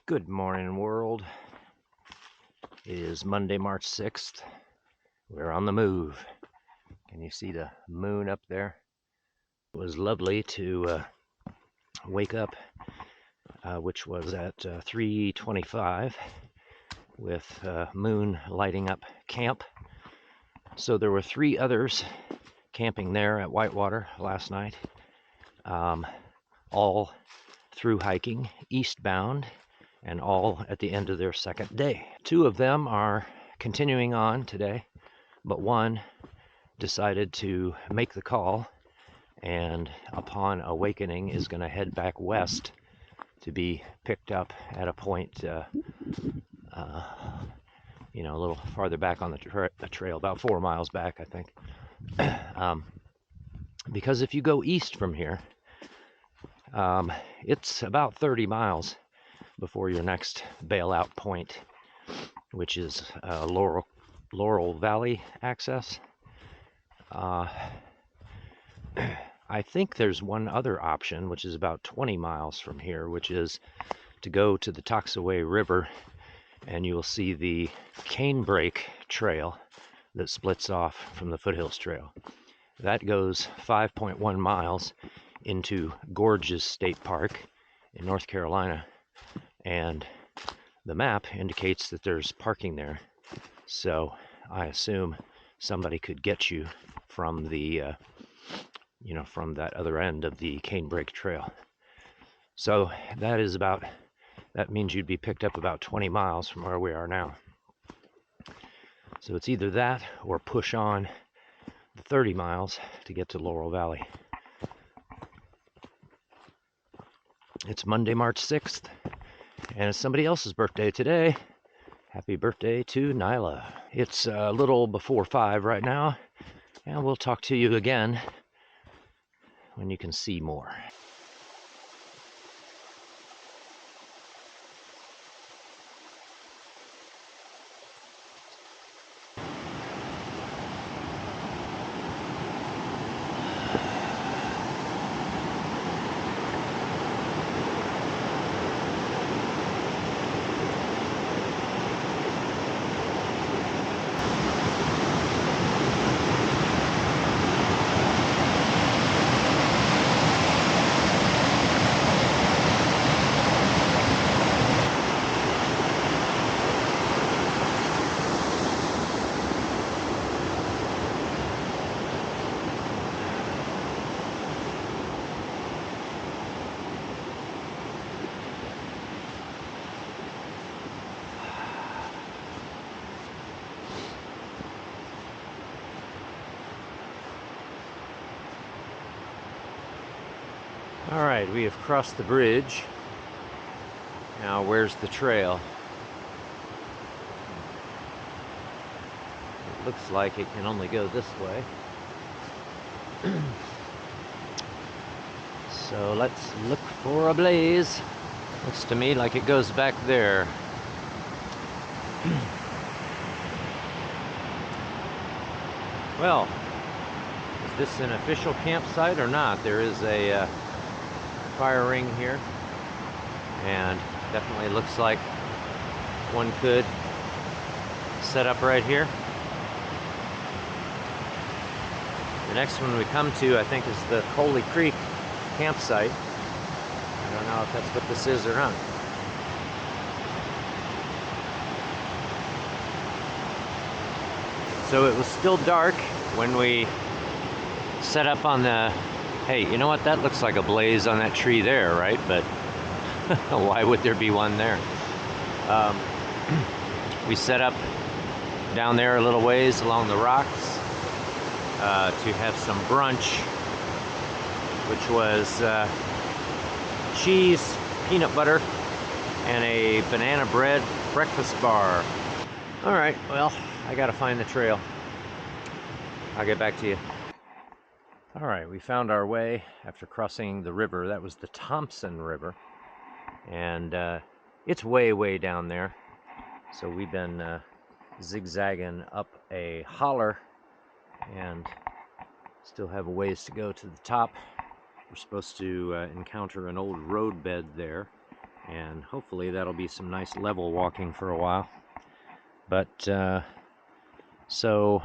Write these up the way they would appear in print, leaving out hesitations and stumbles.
Good morning, world. It is Monday, March 6th. We're on the move. Can you see the moon up there? It was lovely to wake up, which was at 3:25, with moon lighting up camp. So there were 3 others camping there at Whitewater last night, all through hiking eastbound, and all at the end of their second day. 2 of them are continuing on today, but one decided to make the call and upon awakening is going to head back west to be picked up at a point, a little farther back on the trail, about 4 miles back, I think. Because if you go east from here, it's about 30 miles before your next bailout point, which is Laurel Valley access. I think there's one other option, which is about 20 miles from here, which is to go to the Toxaway River, and you will see the Canebrake Trail that splits off from the Foothills Trail. That goes 5.1 miles into Gorges State Park in North Carolina, and the map indicates that there's parking there. So I assume somebody could get you from the from that other end of the Canebrake Trail. So that means you'd be picked up about 20 miles from where we are now. So it's either that or push on the 30 miles to get to Laurel Valley. It's Monday, March 6th, and it's somebody else's birthday today. Happy birthday to Nyla. It's a little before 5 right now, and we'll talk to you again when you can see more. All right, we have crossed the bridge. Now, where's the trail? It looks like it can only go this way. So let's look for a blaze. Looks to me like it goes back there. Well, is this an official campsite or not? There is a fire ring here, and definitely looks like one could set up right here. The next one we come to, I think, is the Coley Creek campsite. I don't know if that's what this is or not. So it was still dark when we set up on the... Hey, you know what? That looks like a blaze on that tree there, right? But why would there be one there? We set up down there a little ways along the rocks to have some brunch, which was cheese, peanut butter, and a banana bread breakfast bar. All right, well, I gotta find the trail. I'll get back to you. All right, we found our way after crossing the river. That was the Thompson River, and it's way down there. So we've been zigzagging up a holler and still have a ways to go to the top. We're supposed to encounter an old roadbed there, and hopefully that'll be some nice level walking for a while. But so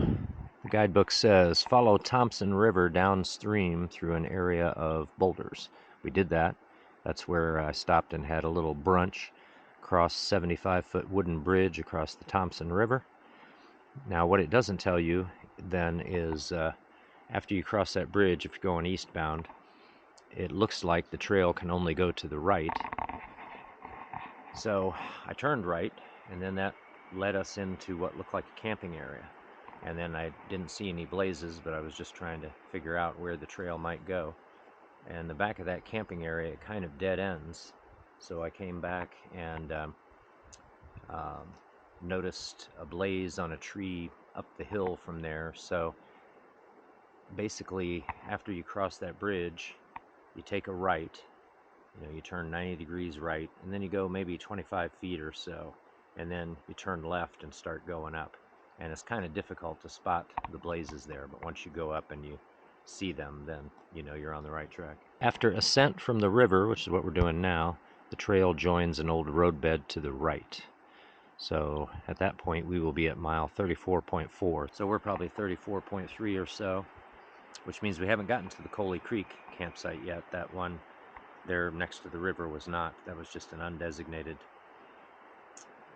the guidebook says follow Thompson River downstream through an area of boulders. We did that. That's where I stopped and had a little brunch. Crossed 75-foot wooden bridge across the Thompson River. Now what it doesn't tell you then is after you cross that bridge, if you're going eastbound, it looks like the trail can only go to the right. So I turned right, and then that led us into what looked like a camping area. And then I didn't see any blazes, but I was just trying to figure out where the trail might go. And the back of that camping area, it kind of dead ends. So I came back and noticed a blaze on a tree up the hill from there. So basically, after you cross that bridge, you take a right. You turn 90 degrees right, and then you go maybe 25 feet or so, and then you turn left and start going up. And it's kind of difficult to spot the blazes there, but once you go up and you see them, then you know you're on the right track. After ascent from the river, which is what we're doing now, the trail joins an old roadbed to the right. So at that point, we will be at mile 34.4. So we're probably 34.3 or so, which means we haven't gotten to the Coley Creek campsite yet. That one there next to the river was not. That was just an undesignated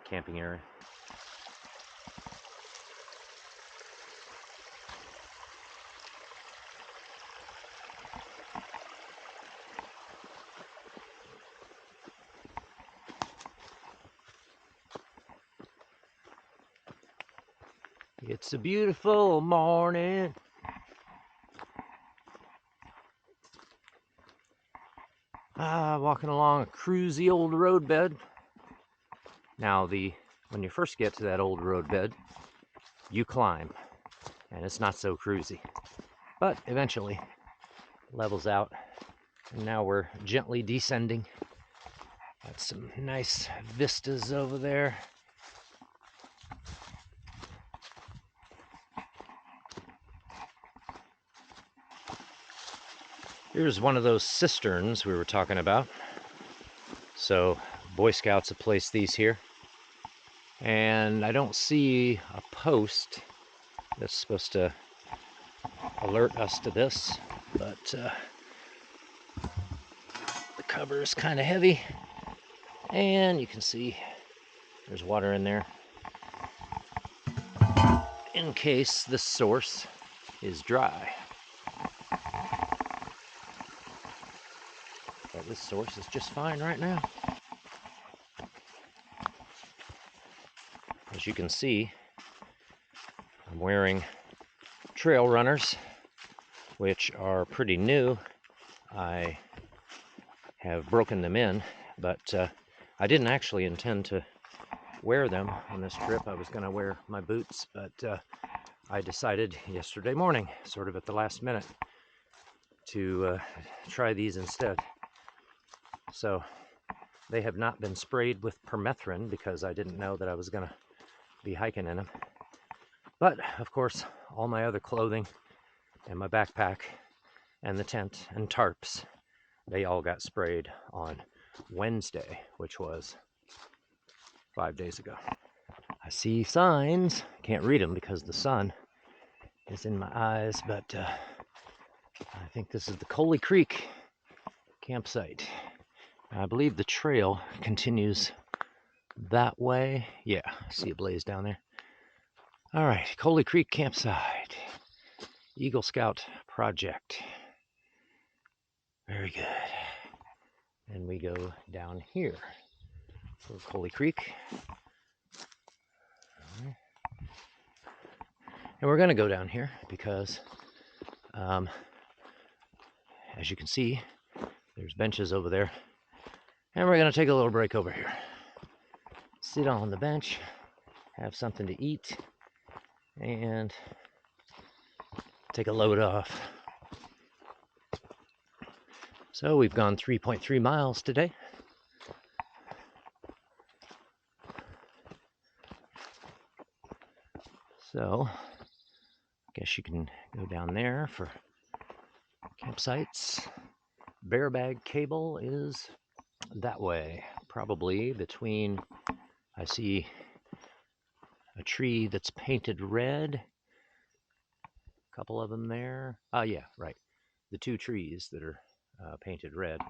camping area. It's a beautiful morning. Walking along a cruisy old roadbed. Now, when you first get to that old roadbed, you climb, and it's not so cruisy. But eventually, levels out, and now we're gently descending. Got some nice vistas over there. Here's one of those cisterns we were talking about. So Boy Scouts have placed these here. And I don't see a post that's supposed to alert us to this, but the cover is kind of heavy. And you can see there's water in there in case the source is dry. But this source is just fine right now. As you can see, I'm wearing trail runners, which are pretty new. I have broken them in, but I didn't actually intend to wear them on this trip. I was going to wear my boots, but I decided yesterday morning, sort of at the last minute, to try these instead. So they have not been sprayed with permethrin because I didn't know that I was going to be hiking in them. But of course, all my other clothing and my backpack and the tent and tarps, they all got sprayed on Wednesday, which was 5 days ago. I see signs. Can't read them because the sun is in my eyes, but I think this is the Coley Creek campsite. I believe the trail continues that way. Yeah, I see a blaze down there. All right, Coley Creek campsite. Eagle Scout project. Very good. And we go down here for Coley Creek. And we're going to go down here because, as you can see, there's benches over there. And we're going to take a little break over here. Sit on the bench, have something to eat, and take a load off. So we've gone 3.3 miles today. So I guess you can go down there for campsites. Bear bag cable is that way. probably between, I see a tree that's painted red, a couple of them there. Oh yeah, right. The two trees that are painted red,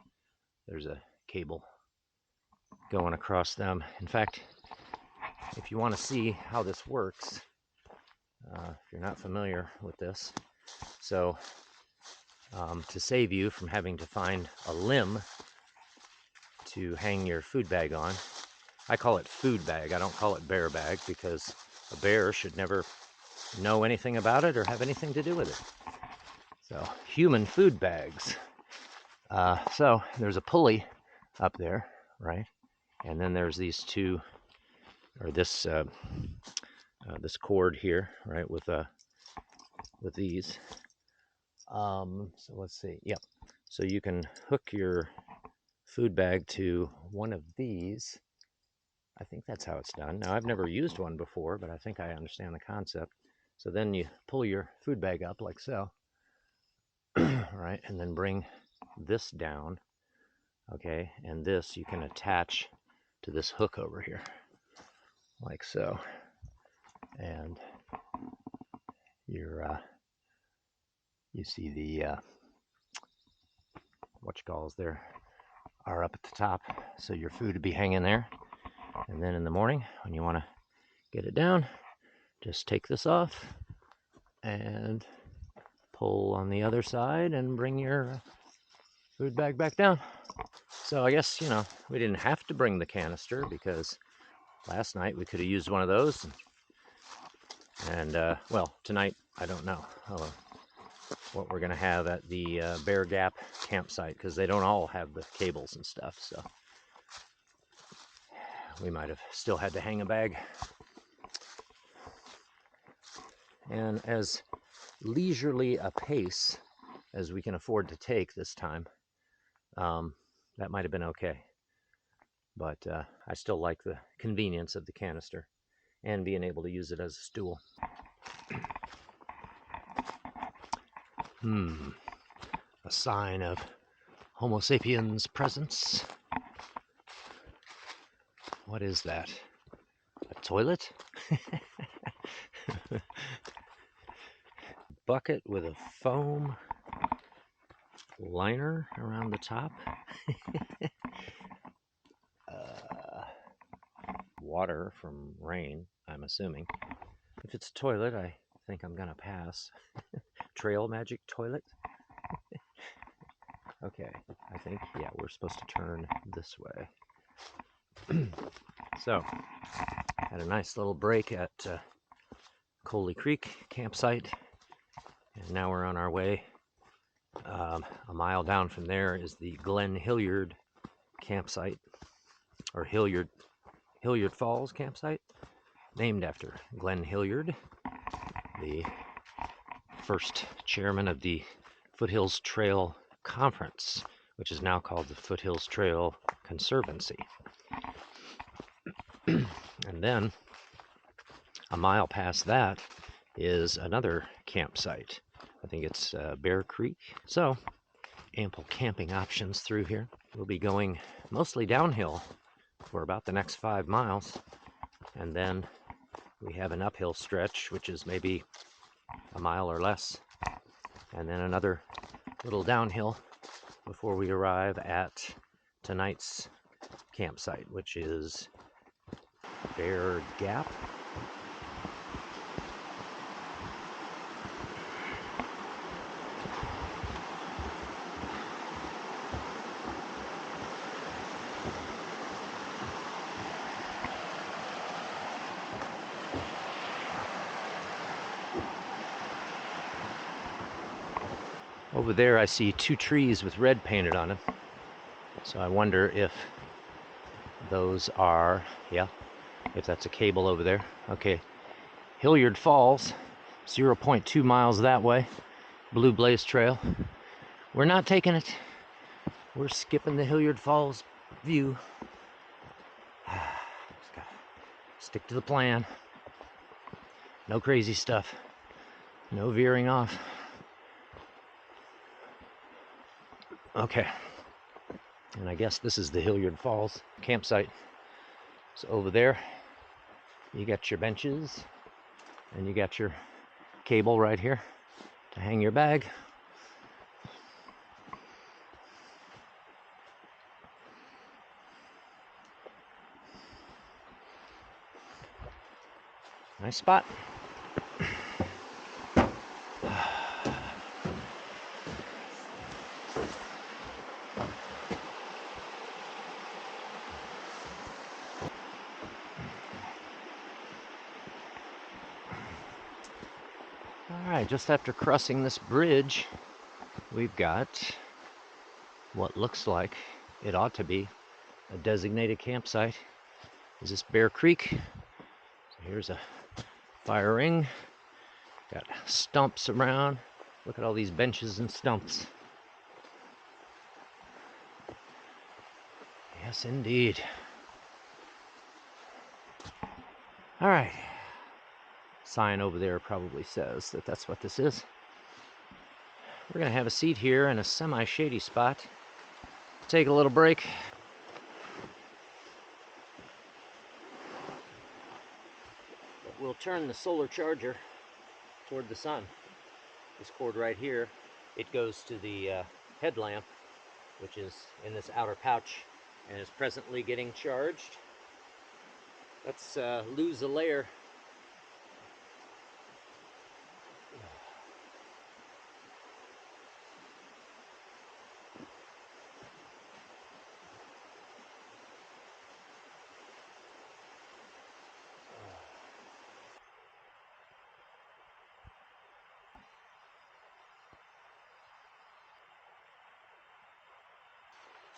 there's a cable going across them. In fact, if you want to see how this works, if you're not familiar with this, so to save you from having to find a limb to hang your food bag on, I call it food bag. I don't call it bear bag because a bear should never know anything about it or have anything to do with it. So human food bags. So there's a pulley up there, right? And then there's these two, or this this cord here, right, with these. So let's see. Yep. So you can hook your food bag to one of these. I think that's how it's done. Now, I've never used one before, but I think I understand the concept. So then you pull your food bag up like so, right, and then bring this down, okay, and this you can attach to this hook over here, like so, and you see the whatchalls there are up at the top, so your food would be hanging there, and then in the morning when you want to get it down, just take this off and pull on the other side and bring your food bag back down. So I guess, we didn't have to bring the canister because last night we could have used one of those. And well, tonight, I don't know what we're going to have at the Bear Gap campsite because they don't all have the cables and stuff. So we might have still had to hang a bag. And as leisurely a pace as we can afford to take this time, that might have been okay. But I still like the convenience of the canister and being able to use it as a stool. A sign of Homo sapiens' presence. What is that? A toilet? Bucket with a foam liner around the top. Water from rain, I'm assuming. If it's a toilet, I think I'm gonna pass. Trail magic toilet? Okay, I think, yeah, we're supposed to turn this way. So, had a nice little break at Coley Creek campsite, and now we're on our way. A mile down from there is the Glen Hilliard campsite, or Hilliard Falls campsite, named after Glen Hilliard, the first chairman of the Foothills Trail Conference, which is now called the Foothills Trail Conservancy. And then a mile past that is another campsite. I think it's Bear Creek. So ample camping options through here. We'll be going mostly downhill for about the next 5 miles, and then we have an uphill stretch which is maybe a mile or less, and then another little downhill before we arrive at tonight's campsite, which is Bear Gap. Over there I see 2 trees with red painted on them. So I wonder if those are, yeah, if that's a cable over there. Okay, Hilliard Falls, 0.2 miles that way, Blue Blaze Trail. We're not taking it. We're skipping the Hilliard Falls view. Just gotta stick to the plan. No crazy stuff. No veering off. Okay. And I guess this is the Hilliard Falls campsite. So over there, you got your benches, and you got your cable right here to hang your bag. Nice spot. Alright, just after crossing this bridge, we've got what looks like it ought to be a designated campsite. Is this Bear Creek? So here's a fire ring. Got stumps around. Look at all these benches and stumps. Yes, indeed. Alright. Sign over there probably says that that's what this is. We're going to have a seat here in a semi-shady spot. Take a little break. But we'll turn the solar charger toward the sun. This cord right here, it goes to the headlamp, which is in this outer pouch and is presently getting charged. Let's lose a layer.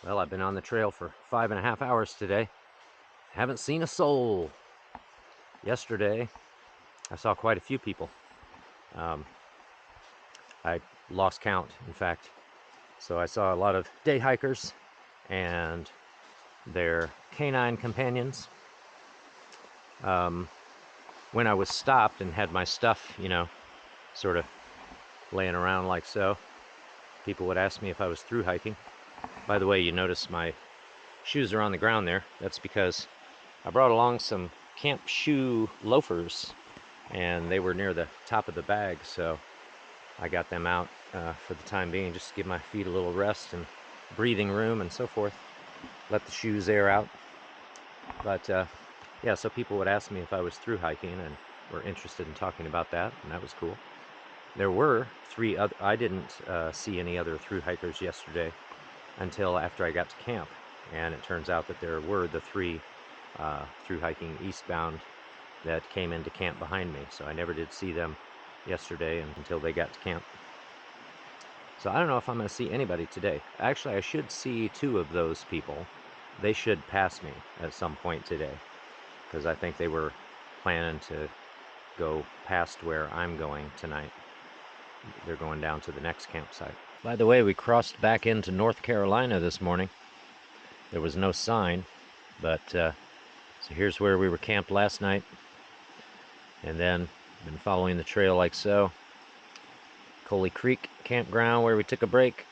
Well, I've been on the trail for 5.5 hours today. Haven't seen a soul. Yesterday, I saw quite a few people. I lost count, in fact. So I saw a lot of day hikers and their canine companions. When I was stopped and had my stuff, sort of laying around like so, people would ask me if I was through hiking. By the way, you notice my shoes are on the ground there. That's because I brought along some camp shoe loafers, and they were near the top of the bag, so I got them out for the time being, just to give my feet a little rest and breathing room and so forth. Let the shoes air out. But yeah, so people would ask me if I was through hiking and were interested in talking about that, and that was cool. There were 3 other, I didn't see any other through hikers yesterday until after I got to camp, and it turns out that there were the 3 through hiking eastbound that came into camp behind me, so I never did see them yesterday until they got to camp. So I don't know if I'm going to see anybody today. Actually, I should see 2 of those people. They should pass me at some point today, because I think they were planning to go past where I'm going tonight. They're going down to the next campsite. By the way, we crossed back into North Carolina this morning. There was no sign, but so here's where we were camped last night, and then been following the trail like so. Coley Creek campground where we took a break,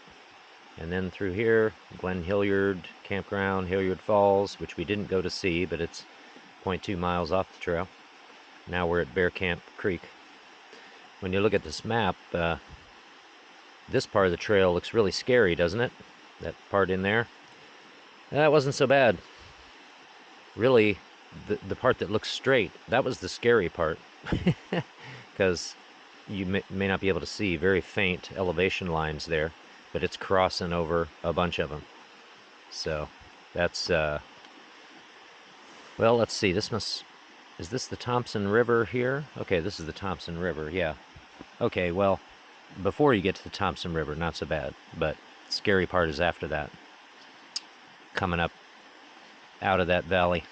and then through here, Glen Hilliard campground, Hilliard Falls, which we didn't go to see, but it's 0.2 miles off the trail. Now we're at Bearcamp Creek. When you look at this map, this part of the trail looks really scary, doesn't it? That part in there. That wasn't so bad. Really, the part that looks straight, that was the scary part. Because you may not be able to see very faint elevation lines there, but it's crossing over a bunch of them. So that's, well, let's see, is this the Thompson River here? Okay, this is the Thompson River, yeah. Okay, well, before you get to the Thompson River, not so bad, but the scary part is after that. Coming up out of that valley,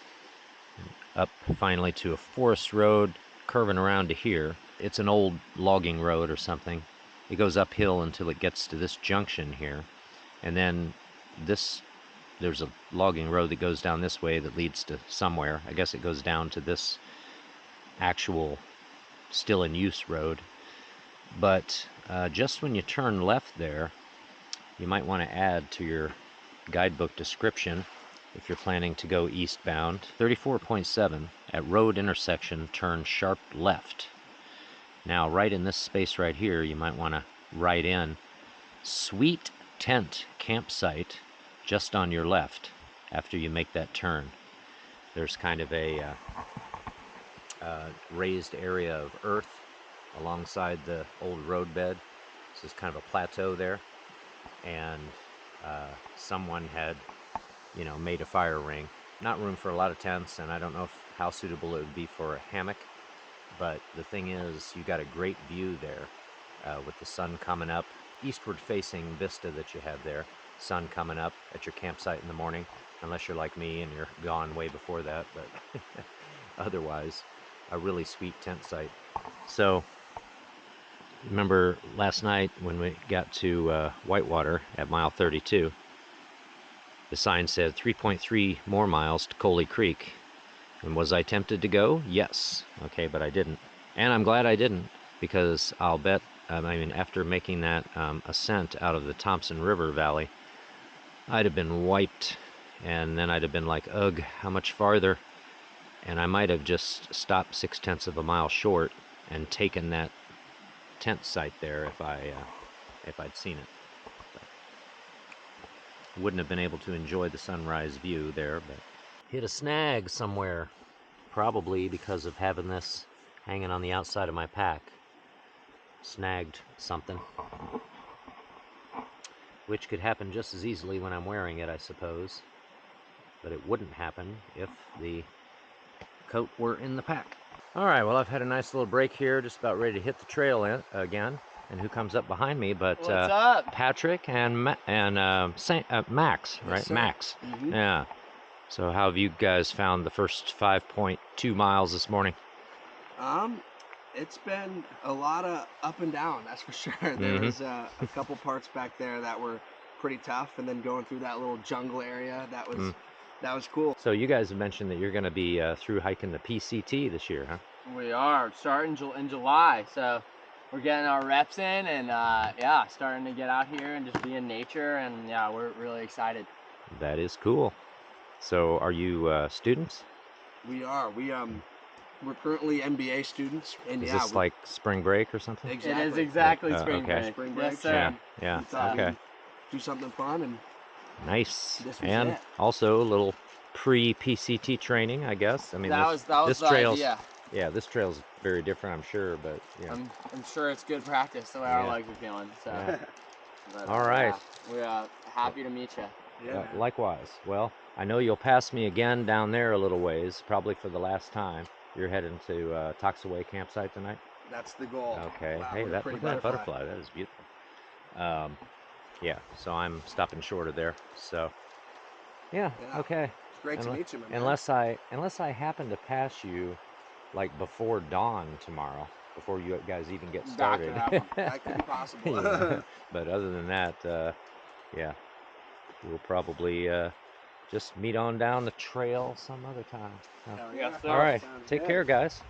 up finally to a forest road, curving around to here. It's an old logging road or something. It goes uphill until it gets to this junction here, and then there's a logging road that goes down this way that leads to somewhere. I guess it goes down to this actual still in use road. But just when you turn left there, you might want to add to your guidebook description, if you're planning to go eastbound, 34.7, at road intersection, turn sharp left. Now, right in this space right here, you might want to write in Sweet Tent Campsite just on your left after you make that turn. There's kind of a raised area of earth alongside the old roadbed. This is kind of a plateau there, and someone had, made a fire ring. Not room for a lot of tents, and I don't know how suitable it would be for a hammock, but the thing is, you got a great view there with the sun coming up, eastward facing vista that you have there, sun coming up at your campsite in the morning, unless you're like me and you're gone way before that, but otherwise, a really sweet tent site. So, remember last night when we got to Whitewater at mile 32, the sign said 3.3 more miles to Coley Creek. And was I tempted to go? Yes. Okay, but I didn't. And I'm glad I didn't, because I'll bet, after making that ascent out of the Thompson River Valley, I'd have been wiped, and then I'd have been like, ugh, how much farther? And I might have just stopped 0.6 of a mile short and taken that tent site there if I'd seen it. But wouldn't have been able to enjoy the sunrise view there, but hit a snag somewhere, probably because of having this hanging on the outside of my pack. Snagged something, which could happen just as easily when I'm wearing it, I suppose, but it wouldn't happen if the coat were in the pack. All right, well, I've had a nice little break here, just about ready to hit the trail again. And who comes up behind me but What's up? Patrick and Max, right? Yes, Max. Mm-hmm. Yeah. So how have you guys found the first 5.2 miles this morning? It's been a lot of up and down, that's for sure. There was a couple parts back there that were pretty tough, and then going through that little jungle area, that was cool. So you guys have mentioned that you're going to be through hiking the PCT this year, huh? We are starting in July, so we're getting our reps in, and starting to get out here and just be in nature, and yeah, we're really excited. That is cool. So are you students? We are. We're currently MBA students, and is this like spring break or something? Exactly. It is exactly spring okay. break. Spring break. Yes, sir. Yeah. Okay. Do something fun and nice. This was and it. Also a little pre-PCT training, I guess. I mean, that was the idea. Yeah, this trail's very different, I'm sure, but yeah. I'm sure it's good practice the way our legs are feeling. So. Yeah. But, all right. We're happy to meet you. Yeah. Likewise. Well, I know you'll pass me again down there a little ways, probably for the last time. You're heading to Toxaway campsite tonight? That's the goal. Okay. Wow, hey, look at that butterfly. That is beautiful. Yeah, so I'm stopping short of there. So, yeah. Okay. It's great to meet you, man. Unless I happen to pass you, like before dawn tomorrow, before you guys even get started. That could be possible. Yeah. But other than that, we'll probably just meet on down the trail some other time. Yes, sir. All right. Sounds Take good. care, guys.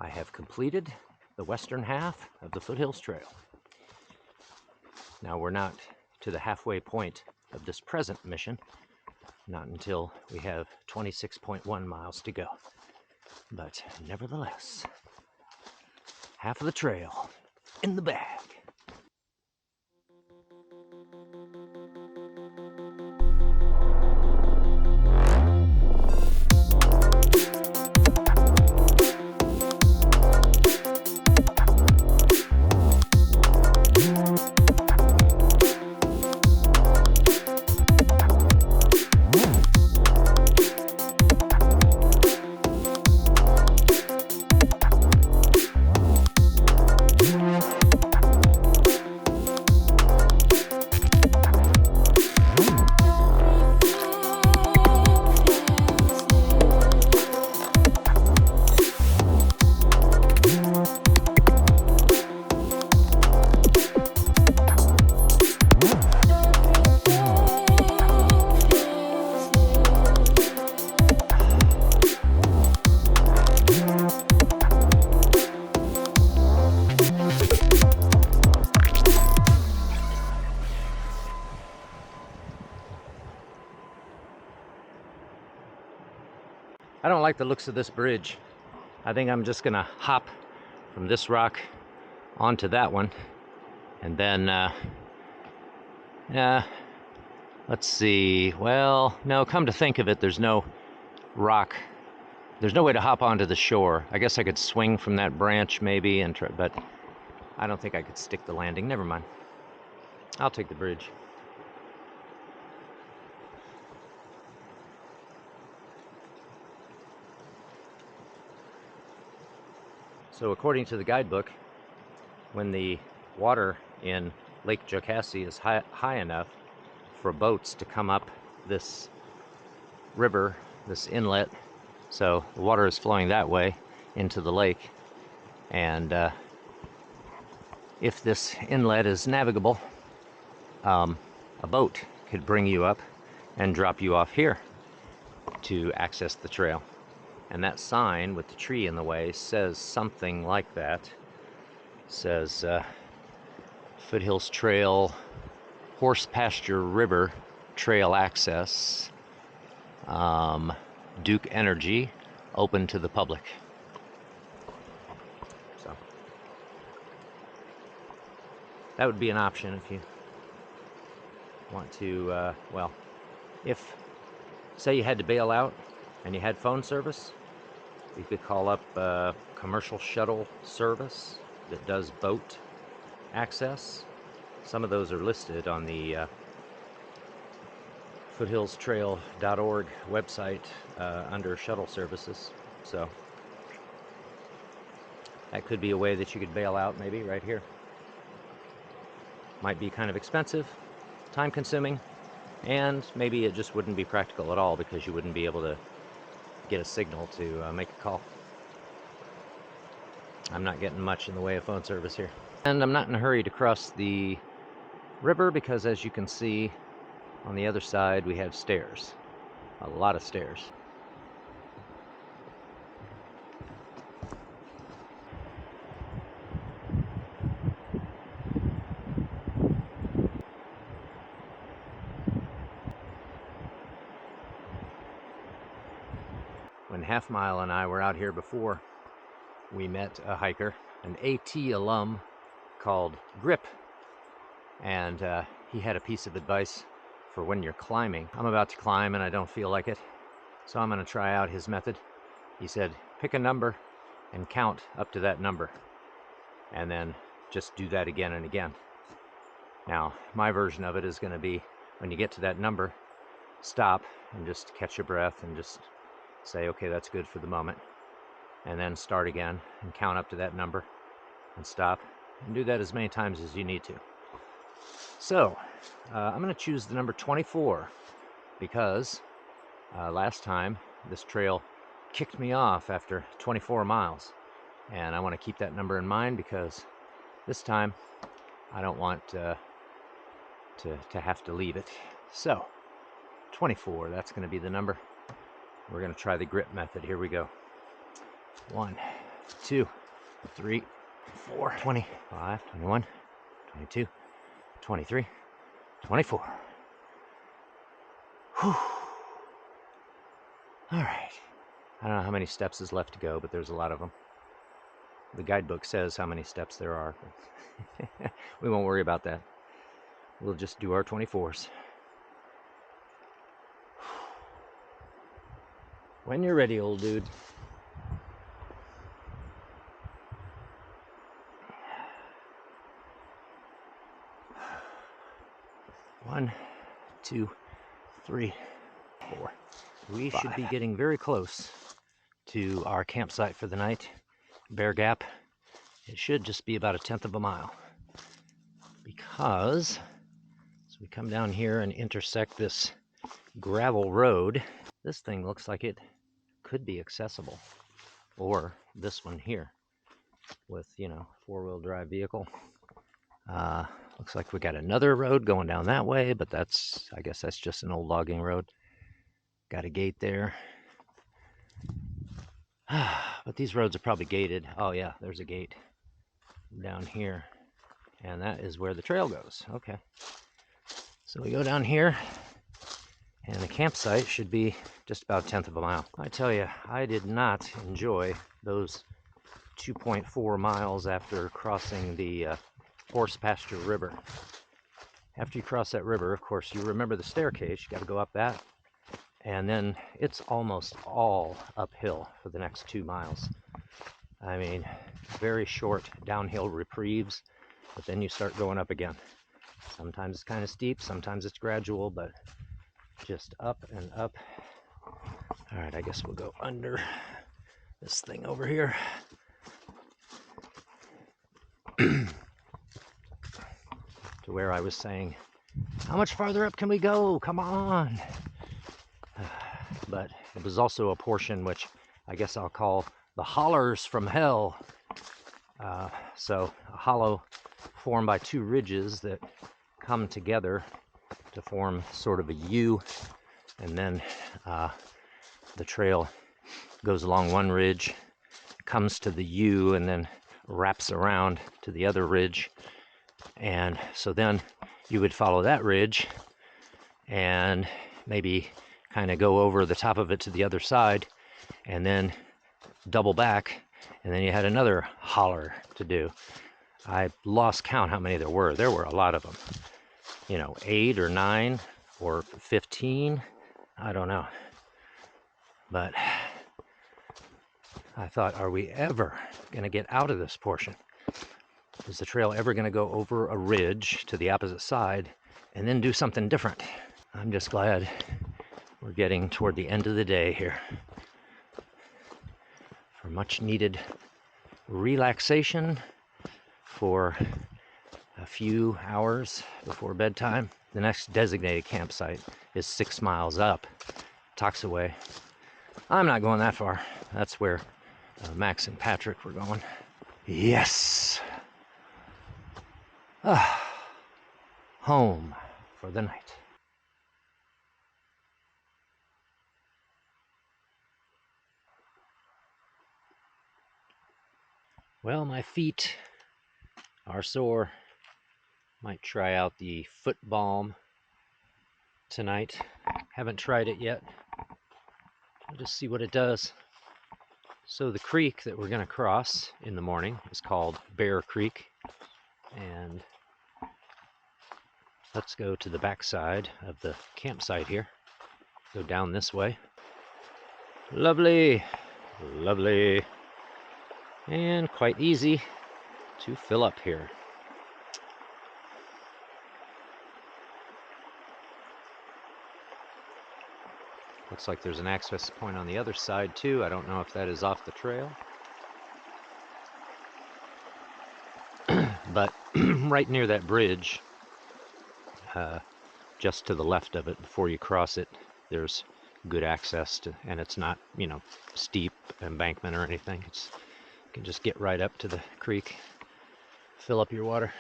I have completed the western half of the Foothills Trail. Now we're not to the halfway point of this present mission, not until we have 26.1 miles to go. But nevertheless, half of the trail in the bag. I don't like the looks of this bridge. I think I'm just gonna hop from this rock onto that one, and then let's see. Well, no, come to think of it, there's no rock. There's no way to hop onto the shore. I guess I could swing from that branch maybe, and try, but I don't think I could stick the landing. Never mind. I'll take the bridge. So according to the guidebook, when the water in Lake Jocassee is high enough for boats to come up this river, this inlet, so the water is flowing that way into the lake, and if this inlet is navigable, a boat could bring you up and drop you off here to access the trail. And that sign with the tree in the way says something like that. It says Foothills Trail, Horsepasture River Trail Access, Duke Energy, open to the public. So that would be an option if you want to, well, if, say you had to bail out and you had phone service, you could call up a commercial shuttle service that does boat access. Some of those are listed on the foothillstrail.org website under shuttle services. So that could be a way that you could bail out, maybe right here. Might be kind of expensive, time consuming, and maybe it just wouldn't be practical at all because you wouldn't be able to get a signal to make a call. I'm not getting much in the way of phone service here. And I'm not in a hurry to cross the river because, as you can see, on the other side we have stairs. A lot of stairs. When Half Mile and I were out here before, we met a hiker, an AT alum called Grip, and he had a piece of advice for when you're climbing. I'm about to climb and I don't feel like it, so I'm going to try out his method. He said, pick a number and count up to that number, and then just do that again and again. Now, my version of it is going to be, when you get to that number, stop and just catch your breath and just say, okay, that's good for the moment, and then start again and count up to that number and stop, and do that as many times as you need to. So I'm going to choose the number 24 because last time this trail kicked me off after 24 miles, and I want to keep that number in mind because this time I don't want to have to leave it. So 24, that's going to be the number. We're going to try the grip method. Here we go. 1, 2, 3, 4, 25, 21, 22, 23, 24. Whew. All right. I don't know how many steps is left to go, but there's a lot of them. The guidebook says how many steps there are. We won't worry about that. We'll just do our 24s. When you're ready, old dude. One, 2, 3, 4. We should be getting very close to our campsite for the night, Bear Gap. It should just be about 1/10 of a mile, because as we come down here and intersect this gravel road, this thing looks like it could be accessible, or this one here with, you know, 4-wheel drive vehicle. Looks like we got another road going down that way, but that's, I guess that's just an old logging road. Got a gate there. But these roads are probably gated. Oh yeah, there's a gate down here, and that is where the trail goes. Okay, so we go down here, And the campsite should be just about 1/10 of a mile. I tell you, I did not enjoy those 2.4 miles after crossing the Horsepasture River. After you cross that river, of course, you remember the staircase. You got to go up that. And then it's almost all uphill for the next 2 miles. I mean, very short downhill reprieves, but then you start going up again. Sometimes it's kind of steep, sometimes it's gradual, but just up and up. All right, I guess we'll go under this thing over here. To where I was saying, how much farther up can we go? Come on. But it was also a portion which I guess I'll call the hollers from hell. So a hollow formed by 2 ridges that come together to form sort of a U, and then the trail goes along one ridge, comes to the U, and then wraps around to the other ridge. And so then you would follow that ridge and maybe kind of go over the top of it to the other side, and then double back, and then you had another holler to do. I lost count how many there were. There were a lot of them. 8 or 9 or 15. I don't know. But I thought, are we ever going to get out of this portion? Is the trail ever going to go over a ridge to the opposite side and then do something different? I'm just glad we're getting toward the end of the day here. For much needed relaxation for a few hours before bedtime. The next designated campsite is 6 miles up, Toxaway. I'm not going that far. That's where Max and Patrick were going. Yes! Home for the night. Well, my feet are sore. Might try out the foot balm tonight. Haven't tried it yet. I'll just see what it does. So the creek that we're going to cross in the morning is called Bear Creek. And let's go to the backside of the campsite here. Go down this way. Lovely, lovely, and quite easy to fill up here. Looks like there's an access point on the other side too. I don't know if that is off the trail. But right near that bridge, just to the left of it, before you cross it, there's good access to, and it's not, steep embankment or anything. You can just get right up to the creek, fill up your water.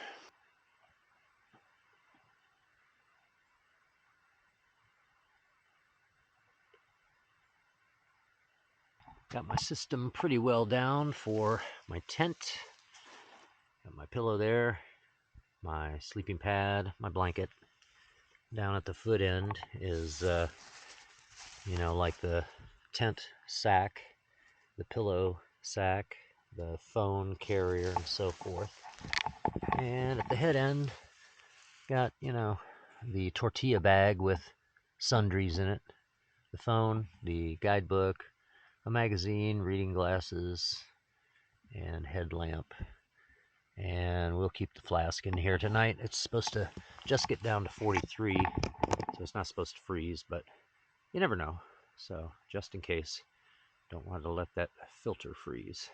Got my system pretty well down for my tent. Got my pillow there, my sleeping pad, my blanket. Down at the foot end is, like the tent sack, the pillow sack, the phone carrier, and so forth. And at the head end, got, the tortilla bag with sundries in it, the phone, the guidebook, a magazine, reading glasses, and headlamp. And we'll keep the flask in here tonight. It's supposed to just get down to 43, so it's not supposed to freeze, but you never know. So just in case, don't want to let that filter freeze.